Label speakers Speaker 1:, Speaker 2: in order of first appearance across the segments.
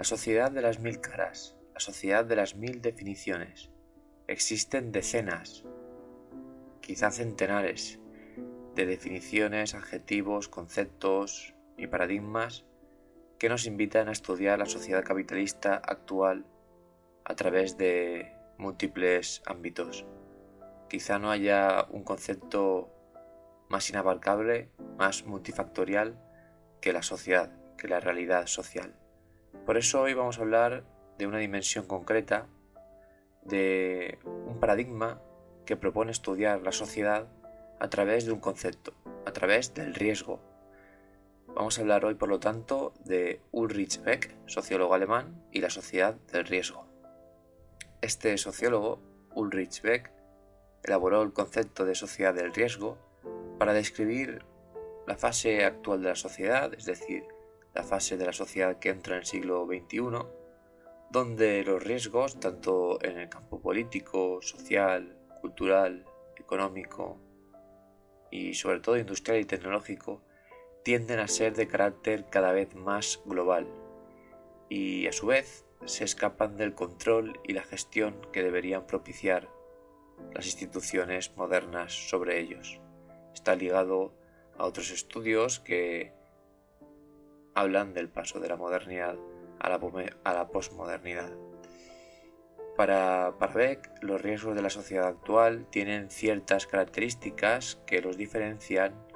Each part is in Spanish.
Speaker 1: La sociedad de las mil caras, la sociedad de las mil definiciones. Existen decenas, quizá centenares, de definiciones, adjetivos, conceptos y paradigmas que nos invitan a estudiar la sociedad capitalista actual a través de múltiples ámbitos. Quizá no haya un concepto más inabarcable, más multifactorial que la sociedad, que la realidad social. Por eso hoy vamos a hablar de una dimensión concreta, de un paradigma que propone estudiar la sociedad a través de un concepto, a través del riesgo. Vamos a hablar hoy, por lo tanto, de Ulrich Beck, sociólogo alemán, y la sociedad del riesgo. Este sociólogo, Ulrich Beck, elaboró el concepto de sociedad del riesgo para describir la fase actual de la sociedad, es decir, la fase de la sociedad que entra en el siglo XXI, donde los riesgos, tanto en el campo político, social, cultural, económico y sobre todo industrial y tecnológico, tienden a ser de carácter cada vez más global y a su vez se escapan del control y la gestión que deberían propiciar las instituciones modernas sobre ellos. Está ligado a otros estudios que hablan del paso de la modernidad a la posmodernidad. Para Beck, los riesgos de la sociedad actual tienen ciertas características que los diferencian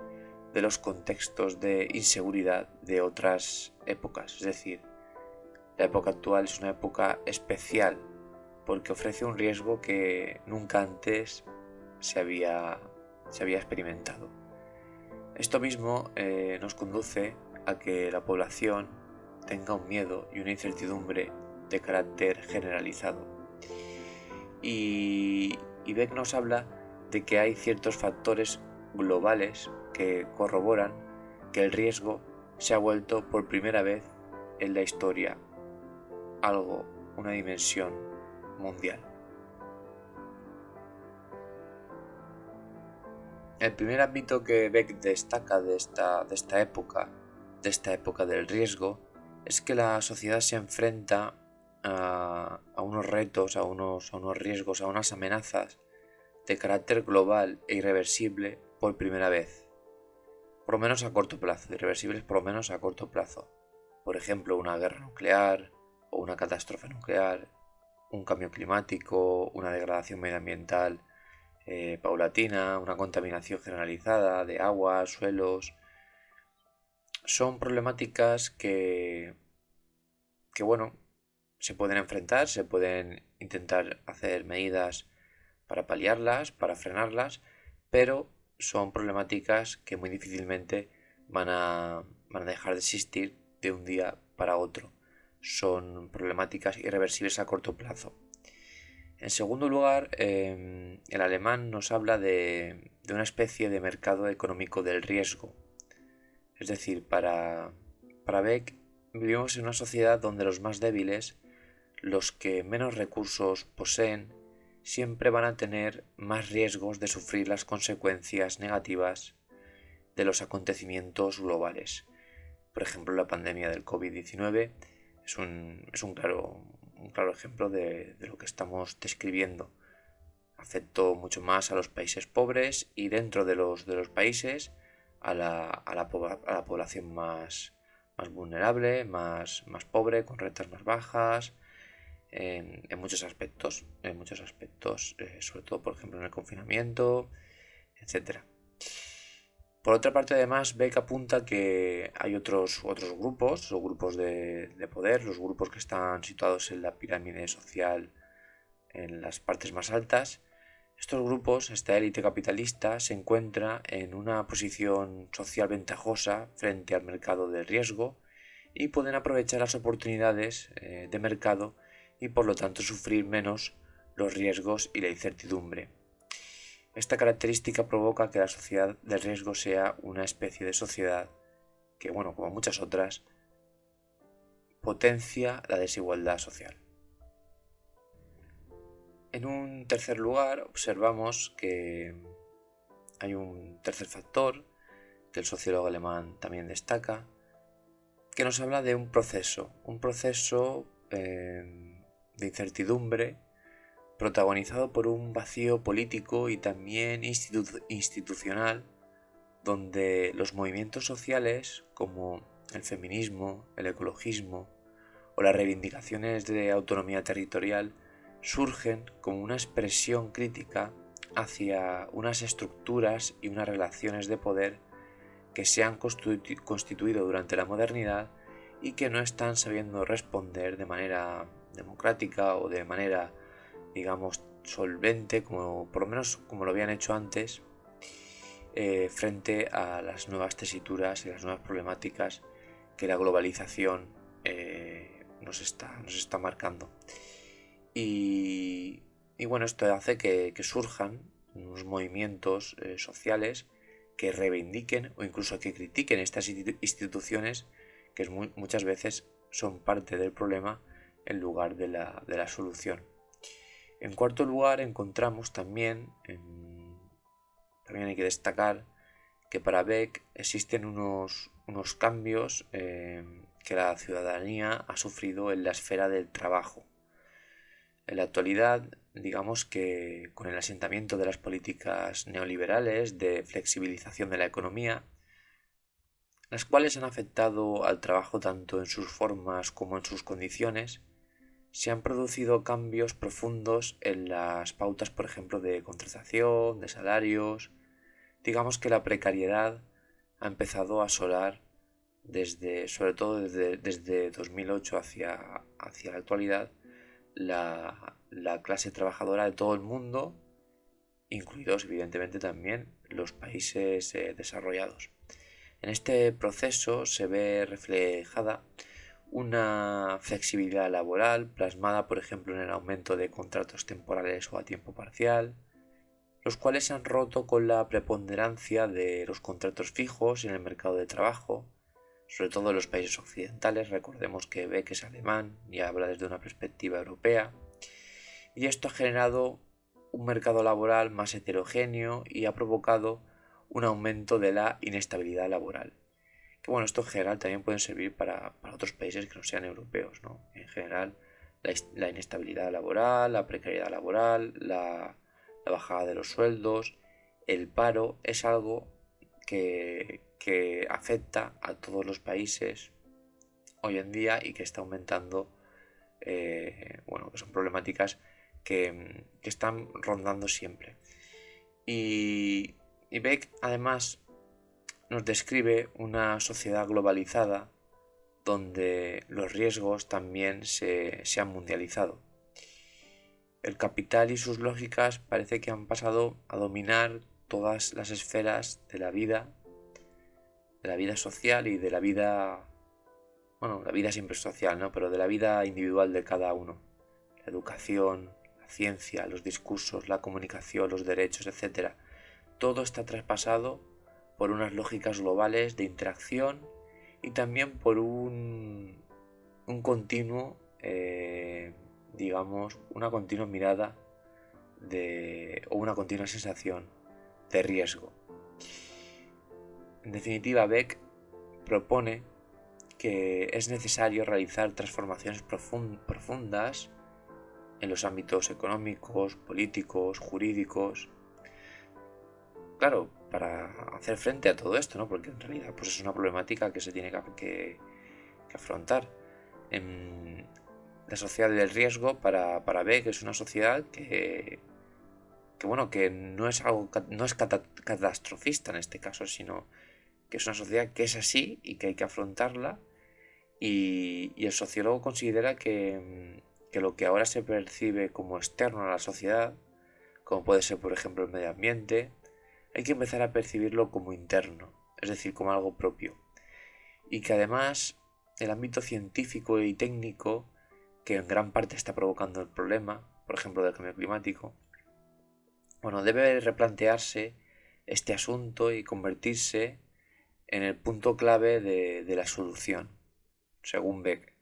Speaker 1: de los contextos de inseguridad de otras épocas. Es decir, la época actual es una época especial porque ofrece un riesgo que nunca antes se había experimentado. Esto mismo nos conduce a que la población tenga un miedo y una incertidumbre de carácter generalizado. Y Beck nos habla de que hay ciertos factores globales que corroboran que el riesgo se ha vuelto por primera vez en la historia una dimensión mundial. El primer ámbito que Beck destaca de esta época del riesgo, es que la sociedad se enfrenta a unos retos, a unos riesgos, a unas amenazas de carácter global e irreversible por primera vez, por lo menos a corto plazo, irreversibles por lo menos a corto plazo. Por ejemplo, una guerra nuclear o una catástrofe nuclear, un cambio climático, una degradación medioambiental paulatina, una contaminación generalizada de aguas, suelos. Son problemáticas que se pueden enfrentar, se pueden intentar hacer medidas para paliarlas, para frenarlas, pero son problemáticas que muy difícilmente van a dejar de existir de un día para otro. Son problemáticas irreversibles a corto plazo. En segundo lugar, el alemán nos habla de una especie de mercado económico del riesgo. Es decir, para Beck, vivimos en una sociedad donde los más débiles, los que menos recursos poseen, siempre van a tener más riesgos de sufrir las consecuencias negativas de los acontecimientos globales. Por ejemplo, la pandemia del COVID-19 es un claro ejemplo de lo que estamos describiendo. Afectó mucho más a los países pobres y dentro de los países a la población más vulnerable, más pobre, con rentas más bajas, en muchos aspectos, sobre todo, por ejemplo, en el confinamiento, etc. Por otra parte, además, Beck apunta que hay otros grupos, los grupos de poder, los grupos que están situados en la pirámide social en las partes más altas. Estos grupos, esta élite capitalista, se encuentra en una posición social ventajosa frente al mercado de riesgo y pueden aprovechar las oportunidades de mercado y por lo tanto sufrir menos los riesgos y la incertidumbre. Esta característica provoca que la sociedad del riesgo sea una especie de sociedad que, como muchas otras, potencia la desigualdad social. En un tercer lugar, observamos que hay un tercer factor que el sociólogo alemán también destaca, que nos habla de un proceso de incertidumbre protagonizado por un vacío político y también institucional, donde los movimientos sociales como el feminismo, el ecologismo o las reivindicaciones de autonomía territorial surgen como una expresión crítica hacia unas estructuras y unas relaciones de poder que se han constituido durante la modernidad y que no están sabiendo responder de manera democrática o de manera, digamos, solvente, como por lo menos como lo habían hecho antes, frente a las nuevas tesituras y las nuevas problemáticas que la globalización nos está marcando. Y bueno, esto hace que surjan unos movimientos sociales que reivindiquen o incluso que critiquen estas instituciones que muchas veces son parte del problema en lugar de la solución. En cuarto lugar encontramos también hay que destacar que para Beck existen unos cambios que la ciudadanía ha sufrido en la esfera del trabajo. En la actualidad, digamos que con el asentamiento de las políticas neoliberales de flexibilización de la economía, las cuales han afectado al trabajo tanto en sus formas como en sus condiciones, se han producido cambios profundos en las pautas, por ejemplo, de contratación, de salarios. Digamos que la precariedad ha empezado a asolar sobre todo desde 2008 hacia la actualidad, la clase trabajadora de todo el mundo, incluidos evidentemente también los países desarrollados. En este proceso se ve reflejada una flexibilidad laboral plasmada, por ejemplo, en el aumento de contratos temporales o a tiempo parcial, los cuales se han roto con la preponderancia de los contratos fijos en el mercado de trabajo, sobre todo en los países occidentales. Recordemos que Beck es alemán y habla desde una perspectiva europea, y esto ha generado un mercado laboral más heterogéneo y ha provocado un aumento de la inestabilidad laboral. Que bueno, esto en general también puede servir para otros países que no sean europeos, ¿no? En general, la inestabilidad laboral, la precariedad laboral, la bajada de los sueldos, el paro, es algo que afecta a todos los países hoy en día y que está aumentando, que son problemáticas que están rondando siempre. Y Beck además nos describe una sociedad globalizada donde los riesgos también se han mundializado. El capital y sus lógicas parece que han pasado a dominar todas las esferas de la vida social y de la vida, la vida siempre es social, ¿no? Pero de la vida individual de cada uno. La educación, la ciencia, los discursos, la comunicación, los derechos, etc. Todo está traspasado por unas lógicas globales de interacción y también por un continuo, una continua mirada o una continua sensación de riesgo. En definitiva, Beck propone que es necesario realizar transformaciones profundas en los ámbitos económicos, políticos, jurídicos. Claro, para hacer frente a todo esto, ¿no? Porque en realidad pues es una problemática que se tiene que afrontar. La sociedad del riesgo para Beck es una sociedad que no es catastrofista en este caso, sino que es una sociedad que es así y que hay que afrontarla, y el sociólogo considera que lo que ahora se percibe como externo a la sociedad, como puede ser por ejemplo el medio ambiente, hay que empezar a percibirlo como interno, es decir, como algo propio, y que además el ámbito científico y técnico, que en gran parte está provocando el problema, por ejemplo del cambio climático, debe replantearse este asunto y convertirse en el punto clave de la solución, según Beck.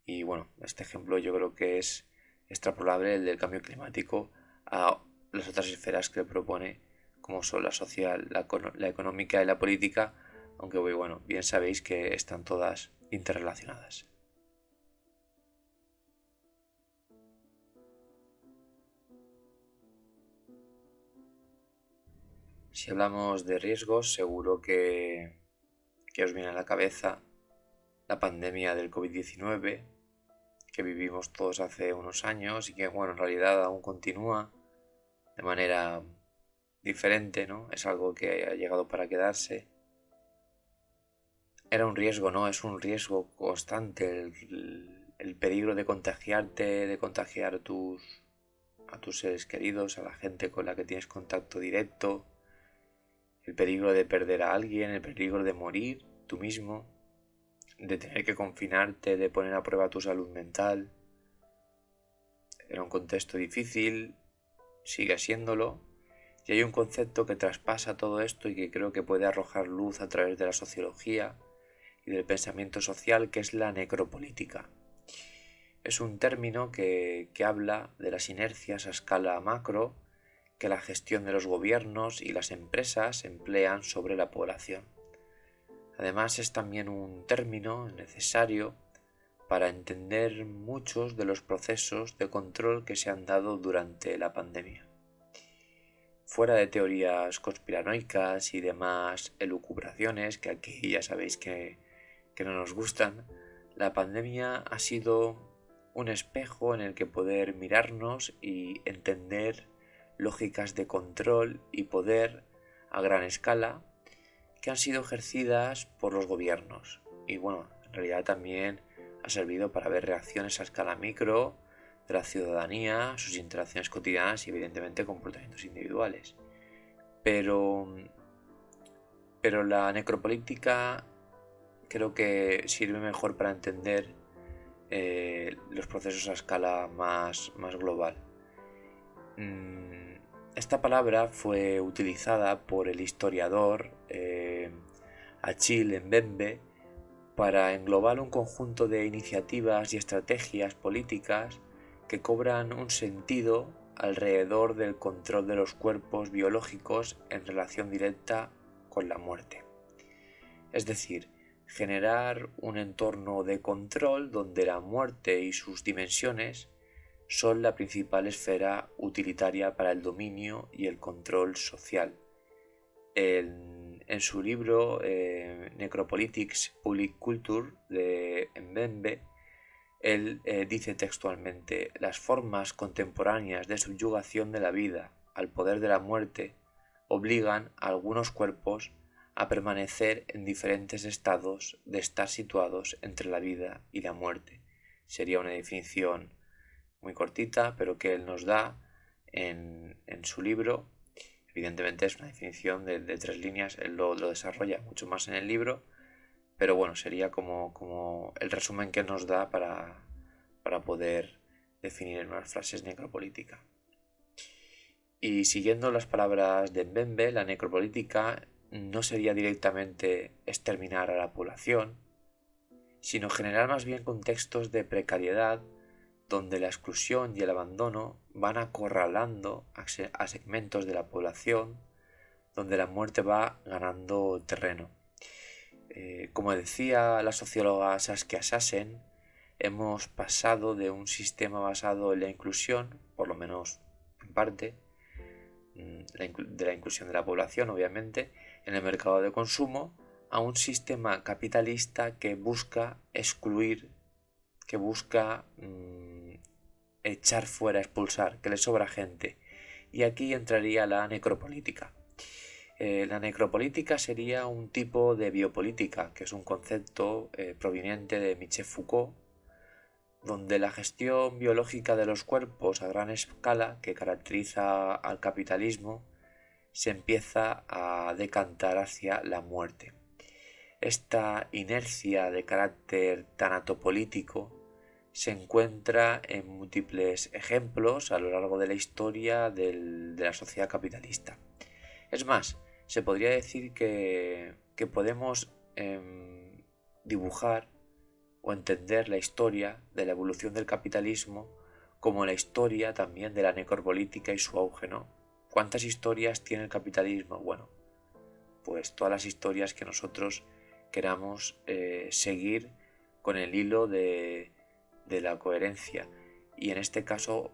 Speaker 1: Y este ejemplo yo creo que es extrapolable, el del cambio climático, a las otras esferas que propone, como son la social, la económica y la política, aunque bueno, bien sabéis que están todas interrelacionadas. Si hablamos de riesgos, seguro que os viene a la cabeza la pandemia del COVID-19 que vivimos todos hace unos años y que, bueno, en realidad aún continúa de manera diferente, ¿no? Es algo que ha llegado para quedarse. Era un riesgo, ¿no? Es un riesgo constante el peligro de contagiarte, de contagiar a tus seres queridos, a la gente con la que tienes contacto directo, el peligro de perder a alguien, el peligro de morir tú mismo, de tener que confinarte, de poner a prueba tu salud mental. Era un contexto difícil, sigue siéndolo, y hay un concepto que traspasa todo esto y que creo que puede arrojar luz a través de la sociología y del pensamiento social, que es la necropolítica. Es un término que habla de las inercias a escala macro que la gestión de los gobiernos y las empresas emplean sobre la población. Además, es también un término necesario para entender muchos de los procesos de control que se han dado durante la pandemia. Fuera de teorías conspiranoicas y demás elucubraciones, que aquí ya sabéis que no nos gustan, la pandemia ha sido un espejo en el que poder mirarnos y entender lógicas de control y poder a gran escala que han sido ejercidas por los gobiernos. Y bueno, en realidad también ha servido para ver reacciones a escala micro de la ciudadanía, sus interacciones cotidianas y evidentemente comportamientos individuales. Pero la necropolítica creo que sirve mejor para entender los procesos a escala más global. Esta palabra fue utilizada por el historiador Achille Mbembe para englobar un conjunto de iniciativas y estrategias políticas que cobran un sentido alrededor del control de los cuerpos biológicos en relación directa con la muerte. Es decir, generar un entorno de control donde la muerte y sus dimensiones son la principal esfera utilitaria para el dominio y el control social. En su libro Necropolitics Public Culture de Mbembe, él dice textualmente: las formas contemporáneas de subyugación de la vida al poder de la muerte obligan a algunos cuerpos a permanecer en diferentes estados de estar situados entre la vida y la muerte. Sería una definición muy cortita, pero que él nos da en su libro. Evidentemente es una definición de 3 líneas, él lo desarrolla mucho más en el libro, pero bueno, sería como el resumen que él nos da para poder definir en unas frases necropolítica. Y siguiendo las palabras de Mbembe, la necropolítica no sería directamente exterminar a la población, sino generar más bien contextos de precariedad donde la exclusión y el abandono van acorralando a segmentos de la población, donde la muerte va ganando terreno. Como decía la socióloga Saskia Sassen, hemos pasado de un sistema basado en la inclusión, por lo menos en parte, de la inclusión de la población, obviamente, en el mercado de consumo, a un sistema capitalista que busca excluir, que busca echar fuera, expulsar, que le sobra gente. Y aquí entraría la necropolítica. La necropolítica sería un tipo de biopolítica, que es un concepto proveniente de Michel Foucault, donde la gestión biológica de los cuerpos a gran escala que caracteriza al capitalismo se empieza a decantar hacia la muerte. Esta inercia de carácter tanatopolítico se encuentra en múltiples ejemplos a lo largo de la historia de la sociedad capitalista. Es más, se podría decir que podemos dibujar o entender la historia de la evolución del capitalismo como la historia también de la necropolítica y su auge, ¿no? ¿Cuántas historias tiene el capitalismo? Bueno, pues todas las historias que nosotros queramos seguir con el hilo de la coherencia. Y en este caso,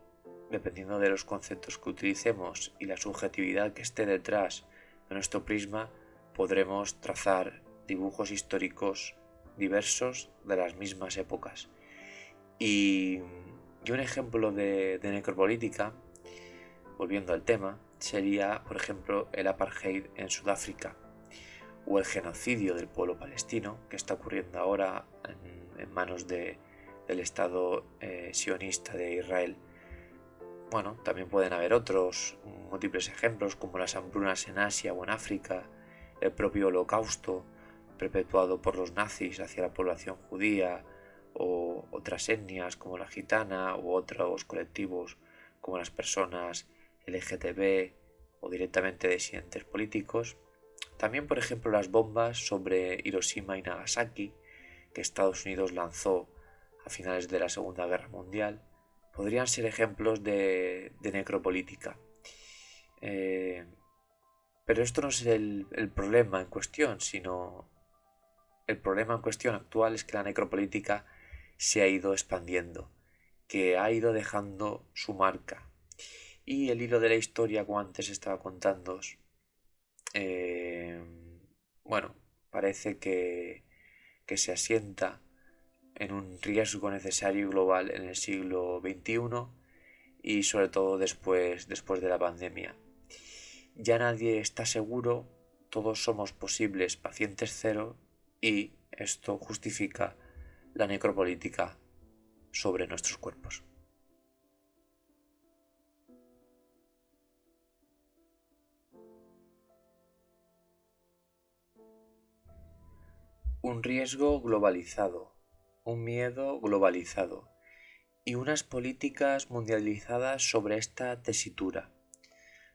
Speaker 1: dependiendo de los conceptos que utilicemos y la subjetividad que esté detrás de nuestro prisma, podremos trazar dibujos históricos diversos de las mismas épocas. Y un ejemplo de necropolítica, volviendo al tema, sería, por ejemplo, el apartheid en Sudáfrica o el genocidio del pueblo palestino que está ocurriendo ahora en manos del Estado sionista de Israel. Bueno, también pueden haber otros múltiples ejemplos como las hambrunas en Asia o en África, el propio holocausto perpetuado por los nazis hacia la población judía, o otras etnias como la gitana u otros colectivos como las personas LGTB o directamente disidentes políticos. También, por ejemplo, las bombas sobre Hiroshima y Nagasaki que Estados Unidos lanzó a finales de la Segunda Guerra Mundial podrían ser ejemplos de necropolítica. Pero esto no es el problema en cuestión, sino el problema en cuestión actual es que la necropolítica se ha ido expandiendo, que ha ido dejando su marca. Y el hilo de la historia, como antes estaba contando, bueno, parece que se asienta en un riesgo necesario y global en el siglo XXI y sobre todo después de la pandemia. Ya nadie está seguro, todos somos posibles pacientes cero y esto justifica la necropolítica sobre nuestros cuerpos. Un riesgo globalizado, un miedo globalizado y unas políticas mundializadas sobre esta tesitura.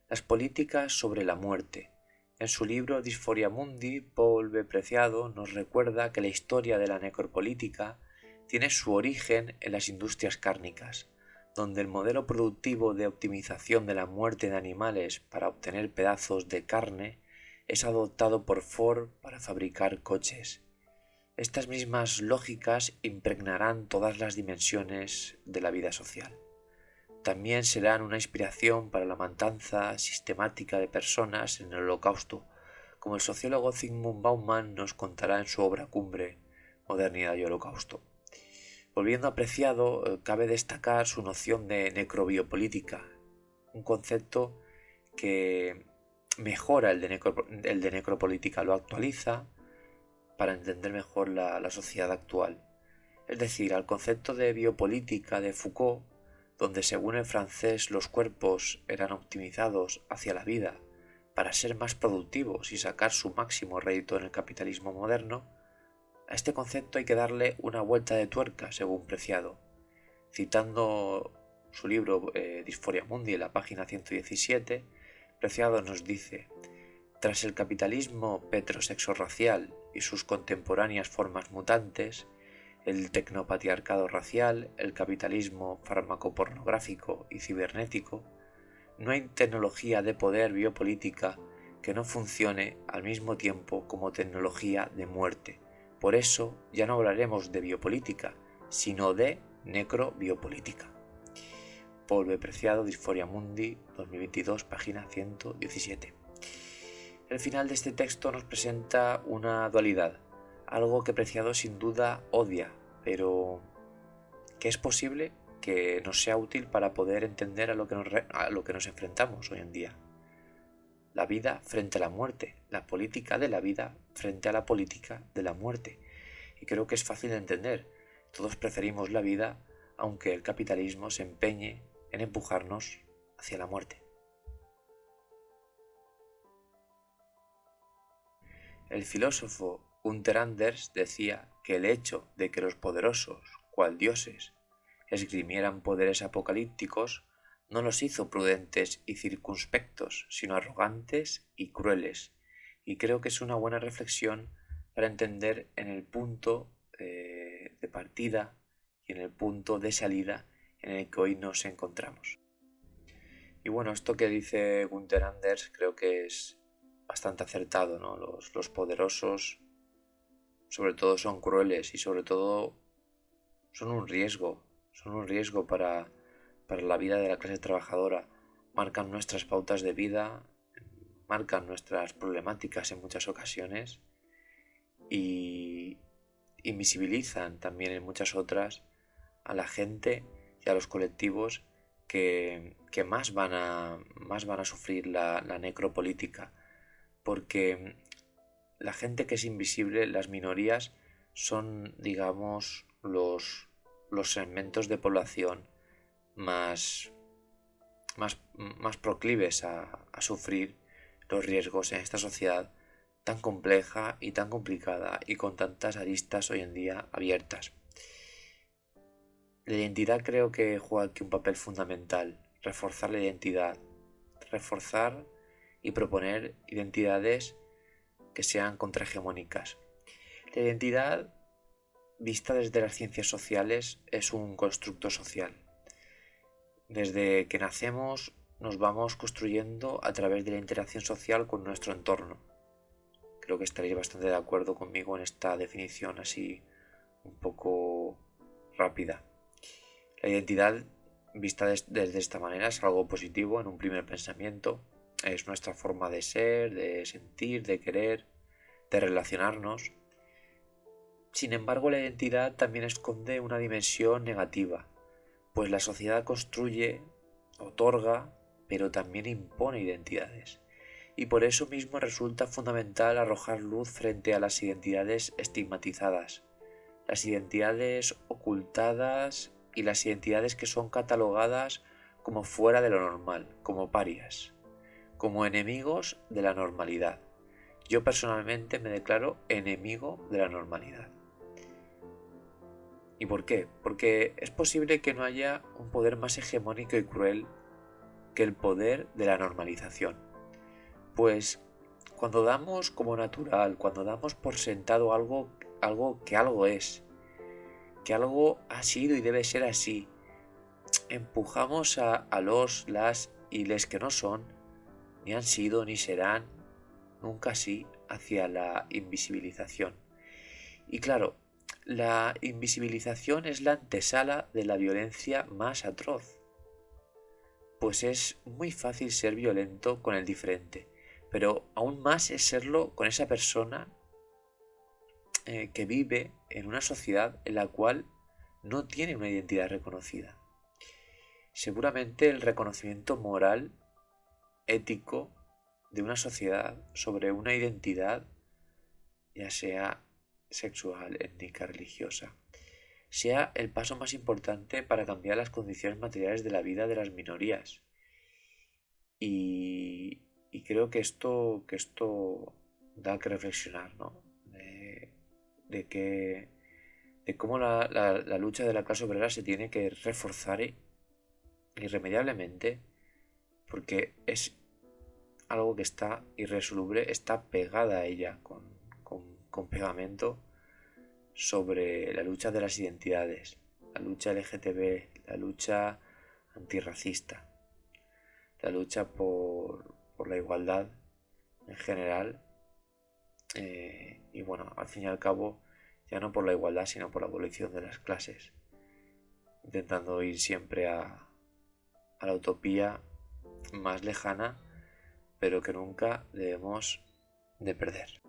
Speaker 1: Las políticas sobre la muerte. En su libro Disforia Mundi, Paul B. Preciado nos recuerda que la historia de la necropolítica tiene su origen en las industrias cárnicas, donde el modelo productivo de optimización de la muerte de animales para obtener pedazos de carne es adoptado por Ford para fabricar coches. Estas mismas lógicas impregnarán todas las dimensiones de la vida social. También serán una inspiración para la matanza sistemática de personas en el Holocausto, como el sociólogo Zygmunt Bauman nos contará en su obra cumbre, Modernidad y Holocausto. Volviendo a Preciado, cabe destacar su noción de necrobiopolítica, un concepto que mejora el de necropolítica, lo actualiza para entender mejor la sociedad actual. Es decir, al concepto de biopolítica de Foucault, donde según el francés los cuerpos eran optimizados hacia la vida para ser más productivos y sacar su máximo rédito en el capitalismo moderno, a este concepto hay que darle una vuelta de tuerca según Preciado. Citando su libro Disforia Mundi en la página 117, Preciado nos dice: tras el capitalismo petrosexo-racial y sus contemporáneas formas mutantes, el tecnopatriarcado racial, el capitalismo farmacopornográfico y cibernético, no hay tecnología de poder biopolítica que no funcione al mismo tiempo como tecnología de muerte. Por eso ya no hablaremos de biopolítica, sino de necrobiopolítica. Paul B. Preciado, Disforia Mundi, 2022, página 117. El final de este texto nos presenta una dualidad, algo que Preciado sin duda odia, pero que es posible que nos sea útil para poder entender a lo que nos enfrentamos hoy en día. La vida frente a la muerte, la política de la vida frente a la política de la muerte. Y creo que es fácil de entender. Todos preferimos la vida, aunque el capitalismo se empeñe en empujarnos hacia la muerte. El filósofo Gunther Anders decía que el hecho de que los poderosos, cual dioses, esgrimieran poderes apocalípticos no los hizo prudentes y circunspectos, sino arrogantes y crueles, y creo que es una buena reflexión para entender en el punto de partida y en el punto de salida en el que hoy nos encontramos. Y bueno, esto que dice Gunther Anders creo que es bastante acertado, ¿no? Los poderosos sobre todo son crueles y sobre todo son un riesgo para la vida de la clase trabajadora. Marcan nuestras pautas de vida, marcan nuestras problemáticas en muchas ocasiones y invisibilizan también en muchas otras a la gente y a los colectivos que más van a sufrir la necropolítica, porque la gente que es invisible, las minorías, son, digamos, los segmentos de población más, más proclives a sufrir los riesgos en esta sociedad tan compleja y tan complicada y con tantas aristas hoy en día abiertas. La identidad creo que juega aquí un papel fundamental, reforzar la identidad, reforzar y proponer identidades que sean contrahegemónicas. La identidad, vista desde las ciencias sociales, es un constructo social. Desde que nacemos nos vamos construyendo a través de la interacción social con nuestro entorno. Creo que estaréis bastante de acuerdo conmigo en esta definición así un poco rápida. La identidad, vista desde esta manera, es algo positivo en un primer pensamiento. Es nuestra forma de ser, de sentir, de querer, de relacionarnos. Sin embargo, la identidad también esconde una dimensión negativa, pues la sociedad construye, otorga, pero también impone identidades. Y por eso mismo resulta fundamental arrojar luz frente a las identidades estigmatizadas, las identidades ocultadas y las identidades que son catalogadas como fuera de lo normal, como parias, como enemigos de la normalidad. Yo personalmente me declaro enemigo de la normalidad. ¿Y por qué? Porque es posible que no haya un poder más hegemónico y cruel que el poder de la normalización. Pues cuando damos como natural, cuando damos por sentado algo es, que algo ha sido y debe ser así, empujamos a las y les que no son, ni han sido ni serán nunca así, hacia la invisibilización. Y claro, la invisibilización es la antesala de la violencia más atroz, pues es muy fácil ser violento con el diferente, pero aún más es serlo con esa persona que vive en una sociedad en la cual no tiene una identidad reconocida. Seguramente el reconocimiento moral, ético, de una sociedad sobre una identidad, ya sea sexual, étnica, religiosa, sea el paso más importante para cambiar las condiciones materiales de la vida de las minorías. Y creo que esto da que reflexionar, ¿no? De cómo la lucha de la clase obrera se tiene que reforzar irremediablemente, porque es algo que está irresoluble, está pegada a ella con pegamento sobre la lucha de las identidades, la lucha LGTB, la lucha antirracista, la lucha por la igualdad en general, y bueno, al fin y al cabo, ya no por la igualdad, sino por la abolición de las clases, intentando ir siempre a la utopía más lejana, pero que nunca debemos de perder.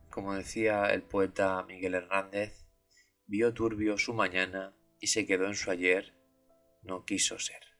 Speaker 1: Como decía el poeta Miguel Hernández, vio turbio su mañana y se quedó en su ayer, no quiso ser.